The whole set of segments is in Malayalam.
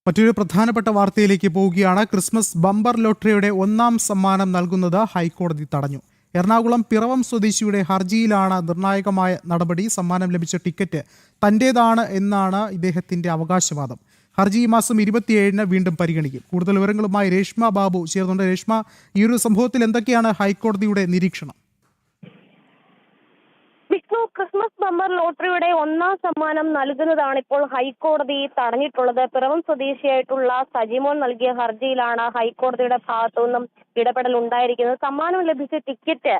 മറ്റൊരു പ്രധാനപ്പെട്ട വാർത്തയിലേക്ക് പോവുകയാണ്. ക്രിസ്മസ് ബമ്പർ ലോട്ടറിയുടെ ഒന്നാം സമ്മാനം നൽകുന്നത് ഹൈക്കോടതി തടഞ്ഞു. എറണാകുളം പിറവം സ്വദേശിയുടെ ഹർജിയിലാണ് നിർണായകമായ നടപടി. സമ്മാനം ലഭിച്ച ടിക്കറ്റ് തന്റേതാണ് എന്നാണ് ഇദ്ദേഹത്തിന്റെ അവകാശവാദം. ഹർജി ഈ മാസം 27-ന് വീണ്ടും പരിഗണിക്കും. കൂടുതൽ വിവരങ്ങളുമായി രേഷ്മ ബാബു ചേർന്നുണ്ട്. രേഷ്മ, ഈ ഒരു സംഭവത്തിൽ എന്തൊക്കെയാണ് ഹൈക്കോടതിയുടെ നിരീക്ഷണം? ക്രിസ്മസ് ബമ്പർ ലോട്ടറിയുടെ ഒന്നാം സമ്മാനം നൽകുന്നതാണ് ഇപ്പോൾ ഹൈക്കോടതി തടഞ്ഞിട്ടുള്ളത്. പിറവം സ്വദേശിയായിട്ടുള്ള സജിമോൻ നൽകിയ ഹർജിയിലാണ് ഹൈക്കോടതിയുടെ ഭാഗത്തു നിന്നും ഇടപെടൽ ഉണ്ടായിരിക്കുന്നത്. സമ്മാനം ലഭിച്ച ടിക്കറ്റ്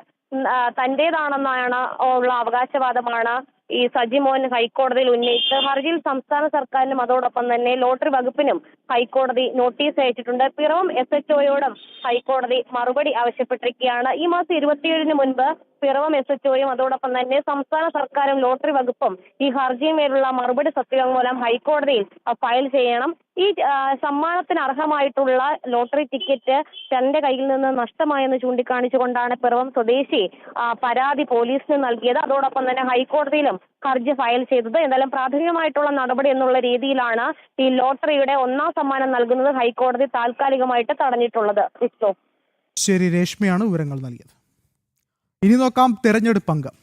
തന്റേതാണെന്നാണ് ഉള്ള അവകാശവാദമാണ് ഈ സജിമോൻ ഹൈക്കോടതിയിൽ ഉന്നയിച്ചത്. ഹർജിയിൽ സംസ്ഥാന സർക്കാരിനും അതോടൊപ്പം തന്നെ ലോട്ടറി വകുപ്പിനും ഹൈക്കോടതി നോട്ടീസ് അയച്ചിട്ടുണ്ട്. പിറവം SHOയോടും ഹൈക്കോടതി മറുപടി ആവശ്യപ്പെട്ടിരിക്കുകയാണ്. ഈ മാസം 27-ന് മുൻപ് പിറവം SHOയും അതോടൊപ്പം തന്നെ സംസ്ഥാന സർക്കാരും ലോട്ടറി വകുപ്പും ഈ ഹർജിയിന്മേലുള്ള മറുപടി സത്യവാങ്മൂലം ഹൈക്കോടതിയിൽ ഫയൽ ചെയ്യണം. ഈ സമ്മാനത്തിന് അർഹമായിട്ടുള്ള ലോട്ടറി ടിക്കറ്റ് തന്റെ കയ്യിൽ നിന്ന് നഷ്ടമായെന്ന് ചൂണ്ടിക്കാണിച്ചുകൊണ്ടാണ് പിറവം സ്വദേശി പരാതി പോലീസിന് നൽകിയത്. അതോടൊപ്പം തന്നെ ഹൈക്കോടതിയിലും ഹർജി ഫയൽ ചെയ്തത്. എന്തായാലും പ്രാഥമികമായിട്ടുള്ള നടപടി എന്നുള്ള രീതിയിലാണ് ഈ ലോട്ടറിയുടെ ഒന്നാം സമ്മാനം നൽകുന്നത് ഹൈക്കോടതി താൽക്കാലികമായിട്ട് തടഞ്ഞിട്ടുള്ളത്. ശരി, രേഷ്മയാണ് വിവരങ്ങൾ നൽകിയത്. ഇനി നോക്കാം തെരഞ്ഞെടുപ്പ് അംഗം.